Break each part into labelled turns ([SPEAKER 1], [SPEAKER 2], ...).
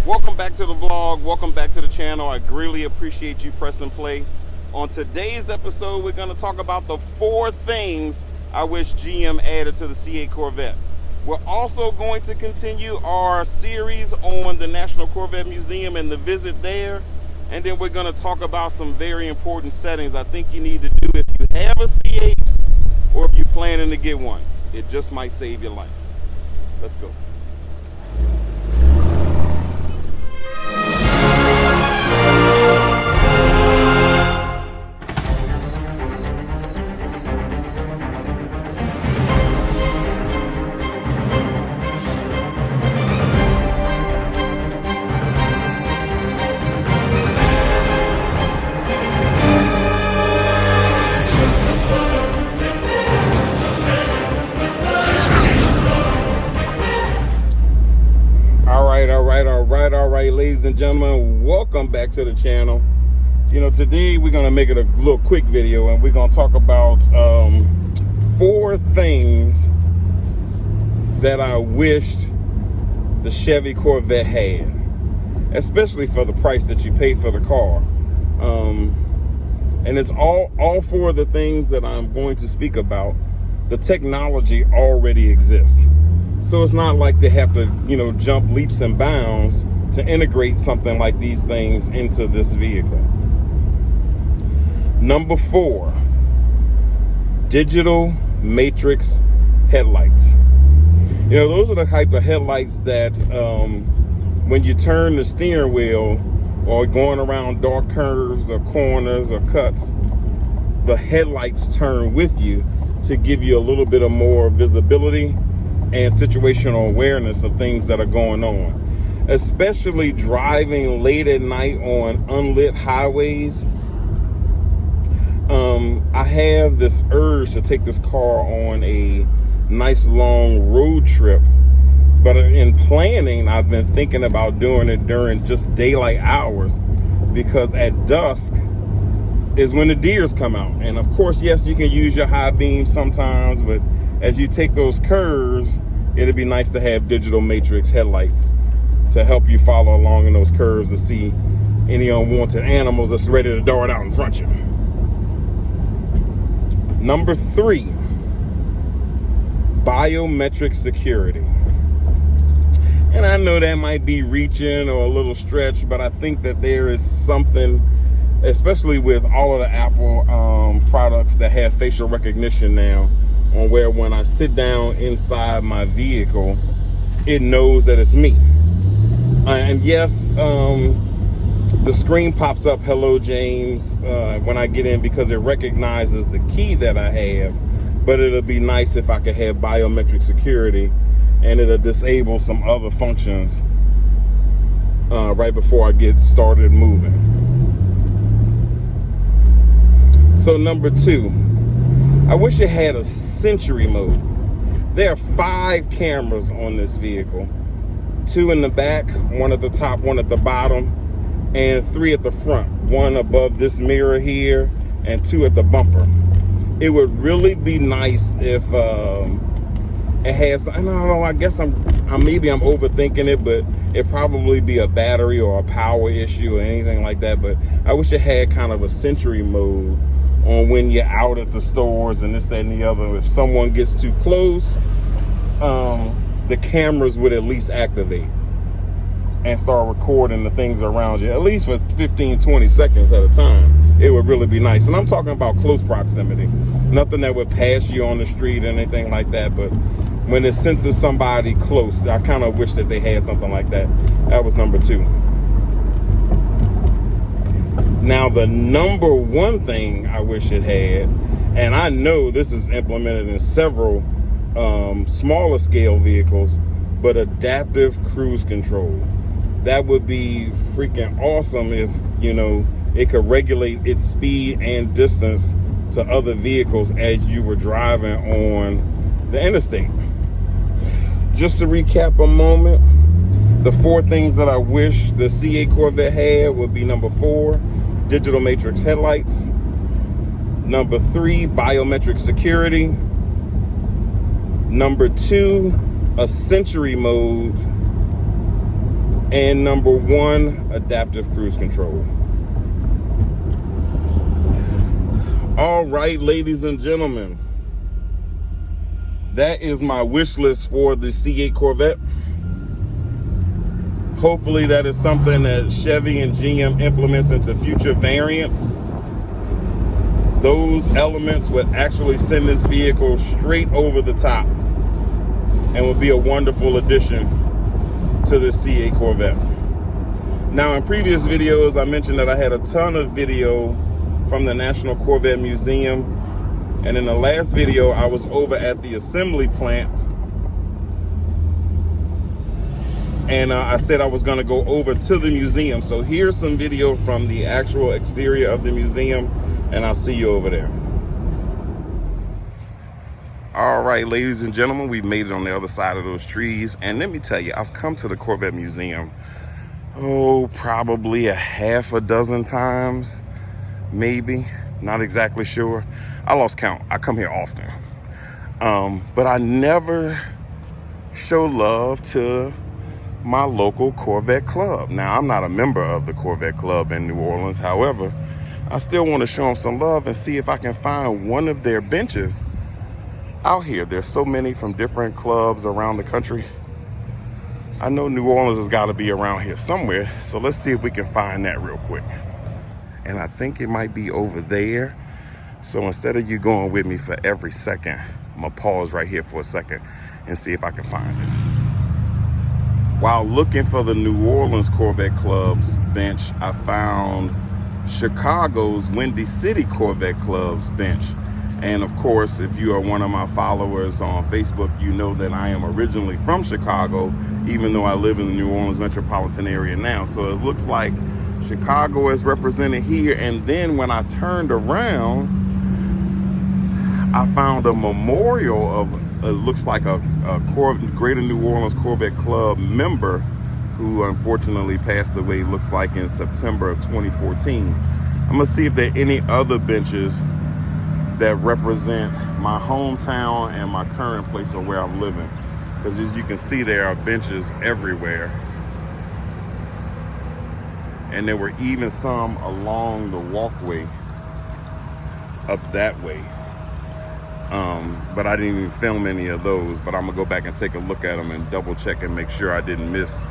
[SPEAKER 1] Welcome back to the vlog. Welcome back to the channel. I greatly appreciate you pressing play. On today's episode, we're going to talk about the 4 things I wish GM added to the C8 Corvette. We're also going to continue our series on the National Corvette Museum and the visit there. And then we're going to talk about some very important settings I think you need to do if you have a C8 or if you're planning to get one. It just might save your life. Let's go. All right, ladies and gentlemen, welcome back to the channel. You know, today we're going to make it a little quick video, and we're going to talk about 4 things that I wished the Chevy Corvette had, especially for the price that you paid for the car. And it's all 4 of the things that I'm going to speak about. The technology already exists. So it's not like they have to, jump leaps and bounds to integrate something like these things into this vehicle. Number 4, digital matrix headlights. Those are the type of headlights that when you turn the steering wheel or going around dark curves or corners or cuts, the headlights turn with you to give you a little bit of more visibility and situational awareness of things that are going on, especially driving late at night on unlit highways. I have this urge to take this car on a nice long road trip, but in planning, I've been thinking about doing it during just daylight hours, because at dusk is when the deers come out. And of course, yes, you can use your high beam sometimes, but as you take those curves, it'd be nice to have digital matrix headlights to help you follow along in those curves to see any unwanted animals that's ready to dart out in front of you. Number 3, biometric security. And I know that might be reaching or a little stretch, but I think that there is something, especially with all of the Apple products that have facial recognition now, on where when I sit down inside my vehicle, it knows that it's me. And yes, the screen pops up, "Hello, James," when I get in, because it recognizes the key that I have. But it'll be nice if I could have biometric security, and it'll disable some other functions right before I get started moving. So number 2, I wish it had a Sentry mode. There are 5 cameras on this vehicle. 2 in the back, 1 at the top, 1 at the bottom, and 3 at the front. 1 above this mirror here, and 2 at the bumper. It would really be nice if it has, I don't know, I guess maybe I'm overthinking it, but it'd probably be a battery or a power issue or anything like that. But I wish it had kind of a Sentry mode on when you're out at the stores and this, that, and the other. If someone gets too close, the cameras would at least activate and start recording the things around you, at least for 15-20 seconds at a time. It would really be nice. And I'm talking about close proximity. Nothing that would pass you on the street or anything like that, but when it senses somebody close, I kind of wish that they had something like that. That was number 2. Now, the number 1 thing I wish it had, and I know this is implemented in several smaller scale vehicles, but adaptive cruise control. That would be freaking awesome if, it could regulate its speed and distance to other vehicles as you were driving on the interstate. Just to recap a moment, the 4 things that I wish the C8 Corvette had would be: number 4, digital matrix headlights; number 3, biometric security; number 2, a Sentry mode; And number 1, adaptive cruise control. All right, ladies and gentlemen, that is my wish list for the C8 Corvette. Hopefully that is something that Chevy and GM implements into future variants. Those elements would actually send this vehicle straight over the top and would be a wonderful addition to the C8 Corvette. Now, in previous videos, I mentioned that I had a ton of video from the National Corvette Museum. And in the last video, I was over at the assembly plant. And I said I was gonna go over to the museum. So here's some video from the actual exterior of the museum, and I'll see you over there. All right, ladies and gentlemen, we've made it on the other side of those trees. And let me tell you, I've come to the Corvette Museum, probably a half a dozen times, maybe, not exactly sure. I lost count. I come here often. But I never show love to my local Corvette club. Now, I'm not a member of the Corvette club in New Orleans. However, I still want to show them some love and see if I can find one of their benches out here. There's so many from different clubs around the country. I know New Orleans has got to be around here somewhere. So let's see if we can find that real quick. And I think it might be over there. So instead of you going with me for every second, I'm gonna pause right here for a second and see if I can find it. While looking for the New Orleans Corvette Club's bench, I found Chicago's Windy City Corvette Club's bench. And of course, if you are one of my followers on Facebook, you know that I am originally from Chicago, even though I live in the New Orleans metropolitan area now. So it looks like Chicago is represented here. And then when I turned around, I found a memorial of, it looks like a Greater New Orleans Corvette Club member who unfortunately passed away, looks like in September of 2014. I'm gonna see if there are any other benches that represent my hometown and my current place of where I'm living. Because as you can see, there are benches everywhere. And there were even some along the walkway up that way. But I didn't even film any of those, but I'm gonna go back and take a look at them and double check and make sure I didn't miss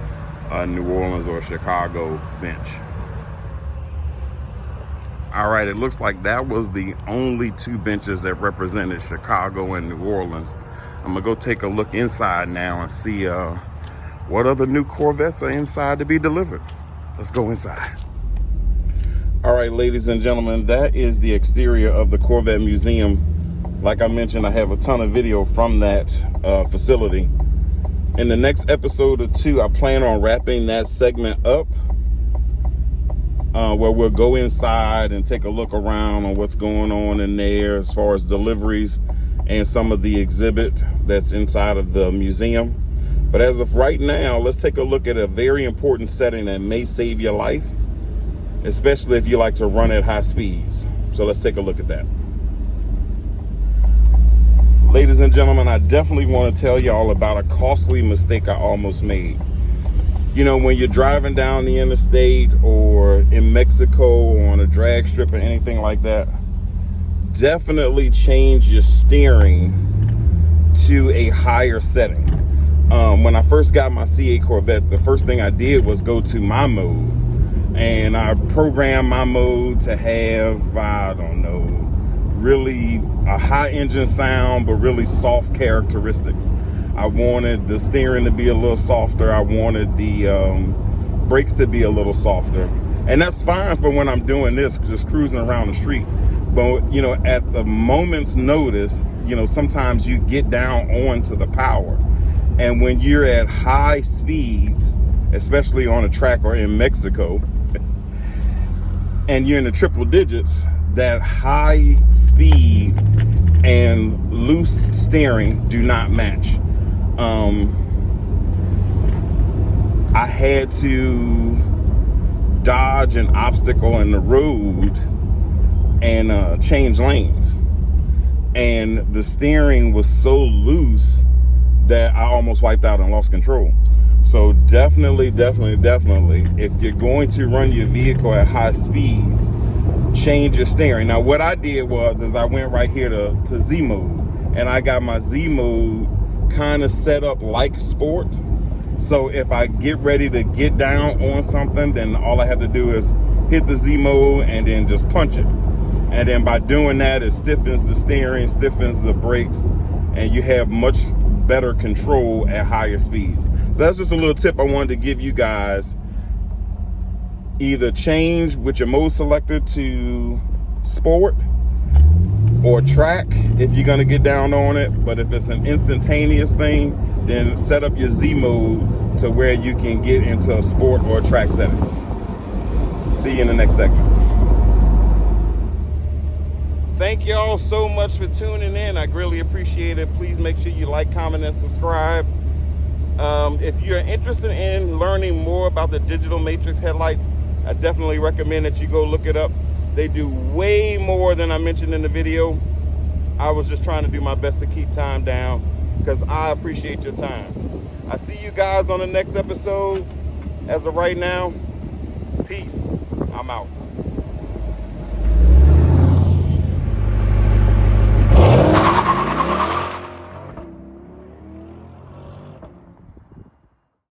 [SPEAKER 1] a New Orleans or Chicago bench. All right, it looks like that was the only 2 benches that represented Chicago and New Orleans. I'm gonna go take a look inside now and see what other new Corvettes are inside to be delivered. Let's go inside. All right, ladies and gentlemen, that is the exterior of the Corvette Museum. Like I mentioned, I have a ton of video from that facility. In the next episode or 2, I plan on wrapping that segment up where we'll go inside and take a look around on what's going on in there as far as deliveries and some of the exhibit that's inside of the museum. But as of right now, let's take a look at a very important setting that may save your life, especially if you like to run at high speeds. So let's take a look at that. Ladies and gentlemen, I definitely want to tell y'all about a costly mistake I almost made. You know, when you're driving down the interstate or in Mexico or on a drag strip or anything like that, definitely change your steering to a higher setting. When I first got my C8 Corvette, the first thing I did was go to my mode. And I programmed my mode to have, I don't know, really a high engine sound, but really soft characteristics. I wanted the steering to be a little softer. I wanted the brakes to be a little softer. And that's fine for when I'm doing this, just cruising around the street. But, you know, at the moment's notice, you know, sometimes you get down onto the power. And when you're at high speeds, especially on a track or in Mexico, and you're in the triple digits, that high speed and loose steering do not match. I had to dodge an obstacle in the road and change lanes. And the steering was so loose that I almost wiped out and lost control. So definitely, if you're going to run your vehicle at high speeds, change your steering. Now what I did is I went right here to Z mode, and I got my Z mode kind of set up like sport. So if I get ready to get down on something, then all I have to do is hit the Z mode and then just punch it. And then by doing that, it stiffens the steering, stiffens the brakes, and you have much better control at higher speeds. So that's just a little tip I wanted to give you guys. Either change with your mode selector to sport or track if you're going to get down on it. But if it's an instantaneous thing, then set up your Z mode to where you can get into a sport or a track setting. See you in the next segment. Thank y'all so much for tuning in. I greatly appreciate it. Please make sure you like, comment, and subscribe. If you're interested in learning more about the digital matrix headlights, I definitely recommend that you go look it up. They do way more than I mentioned in the video. I was just trying to do my best to keep time down because I appreciate your time. I see you guys on the next episode. As of right now, peace. I'm out.